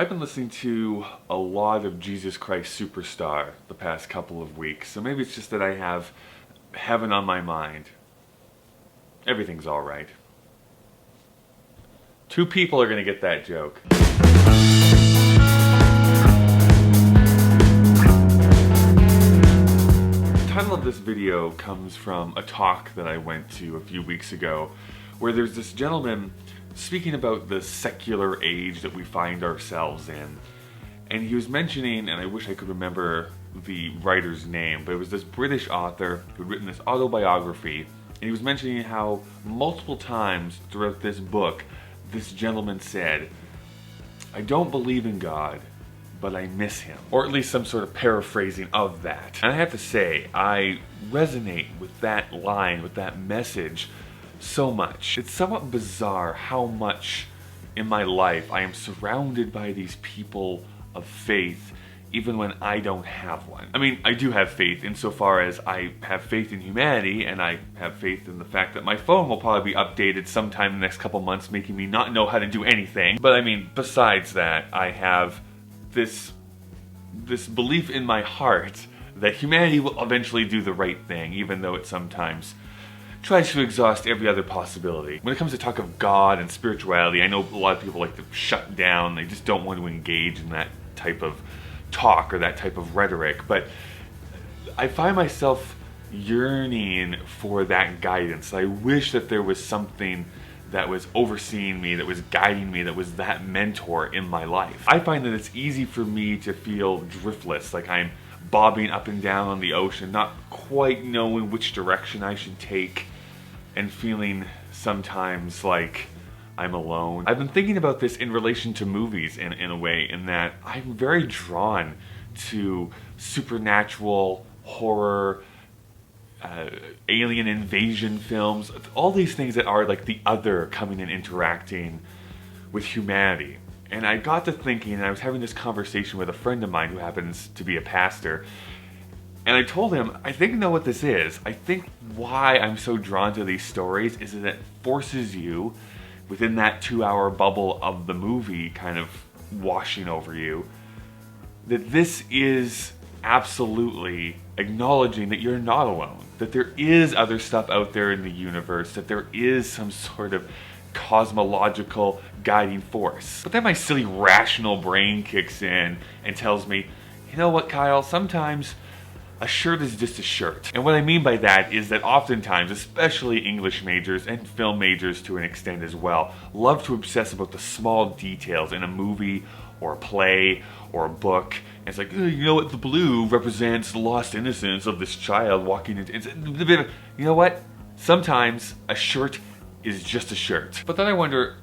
I've been listening to a lot of Jesus Christ Superstar the past couple of weeks, so maybe it's just that I have heaven on my mind. Everything's alright. Two people are going to get that joke. The title of this video comes from a talk that I went to a few weeks ago, where there's this gentleman speaking about the secular age that we find ourselves in. And he was mentioning, and I wish I could remember the writer's name, but it was this British author who'd written this autobiography, and he was mentioning how multiple times throughout this book, this gentleman said, "I don't believe in God, but I miss him." Or at least some sort of paraphrasing of that. And I have to say, I resonate with that line, with that message, so much. It's somewhat bizarre how much in my life I am surrounded by these people of faith, even when I don't have one. I mean, I do have faith insofar as I have faith in humanity, and I have faith in the fact that my phone will probably be updated sometime in the next couple months, making me not know how to do anything. But I mean, besides that, I have this belief in my heart that humanity will eventually do the right thing, even though it sometimes tries to exhaust every other possibility. When it comes to talk of God and spirituality, I know a lot of people like to shut down. They just don't want to engage in that type of talk or that type of rhetoric. But I find myself yearning for that guidance. I wish that there was something that was overseeing me, that was guiding me, that was that mentor in my life. I find that it's easy for me to feel driftless, like I'm bobbing up and down on the ocean, not quite knowing which direction I should take, and feeling sometimes like I'm alone. I've been thinking about this in relation to movies in a way, in that I'm very drawn to supernatural, horror, alien invasion films, all these things that are like the other coming and interacting with humanity. And I got to thinking, and I was having this conversation with a friend of mine who happens to be a pastor, and I told him, I think I know what this is. I think why I'm so drawn to these stories is that it forces you, within that 2-hour bubble of the movie kind of washing over you, that this is absolutely acknowledging that you're not alone, that there is other stuff out there in the universe, that there is some sort of cosmological guiding force. But then my silly rational brain kicks in and tells me, you know what, Kyle, sometimes a shirt is just a shirt. And what I mean by that is that oftentimes, especially English majors and film majors to an extent as well, love to obsess about the small details in a movie or a play or a book. And it's like, you know what, the blue represents the lost innocence of this child walking into... You know what? Sometimes a shirt is just a shirt. But then I wonder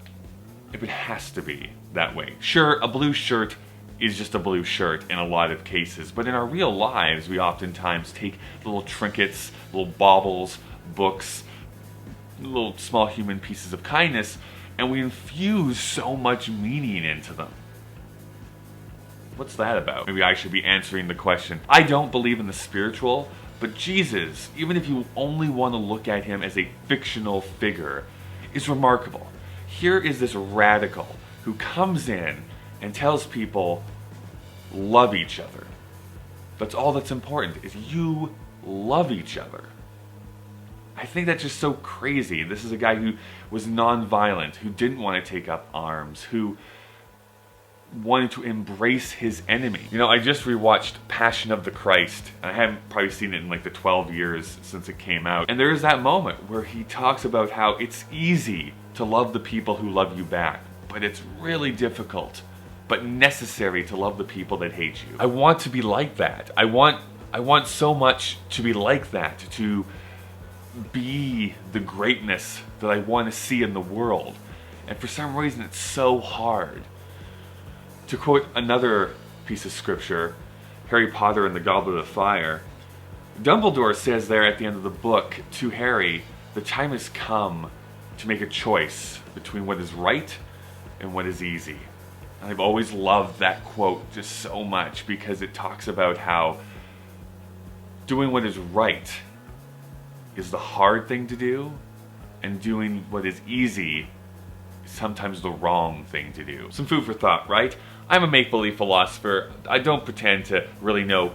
if it has to be that way. Sure, a blue shirt is just a blue shirt in a lot of cases, but in our real lives, we oftentimes take little trinkets, little baubles, books, little small human pieces of kindness, and we infuse so much meaning into them. What's that about? Maybe I should be answering the question. I don't believe in the spiritual, but Jesus, even if you only want to look at him as a fictional figure, is remarkable. Here is this radical who comes in and tells people, love each other. That's all that's important, is you love each other. I think that's just so crazy. This is a guy who was non-violent, who didn't want to take up arms, who wanted to embrace his enemy. You know, I just rewatched Passion of the Christ, and I haven't probably seen it in like the 12 years since it came out. And there is that moment where he talks about how it's easy to love the people who love you back, but it's really difficult, but necessary to love the people that hate you. I want to be like that. I want so much to be like that, to be the greatness that I want to see in the world. And for some reason it's so hard. To quote another piece of scripture, Harry Potter and the Goblet of Fire, Dumbledore says there at the end of the book to Harry, the time has come to make a choice between what is right and what is easy. And I've always loved that quote just so much, because it talks about how doing what is right is the hard thing to do, and doing what is easy is sometimes the wrong thing to do. Some food for thought, right? I'm a make-believe philosopher. I don't pretend to really know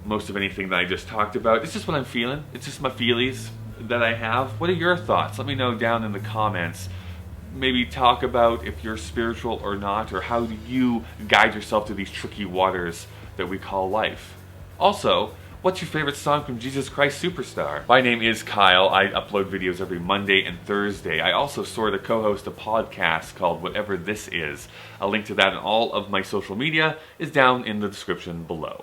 most of anything that I just talked about. It's just what I'm feeling. It's just my feelies that I have. What are your thoughts? Let me know down in the comments. Maybe talk about if you're spiritual or not, or how do you guide yourself through these tricky waters that we call life. Also, what's your favorite song from Jesus Christ Superstar? My name is Kyle. I upload videos every Monday and Thursday. I also sort of co-host a podcast called Whatever This Is. A link to that and all of my social media is down in the description below.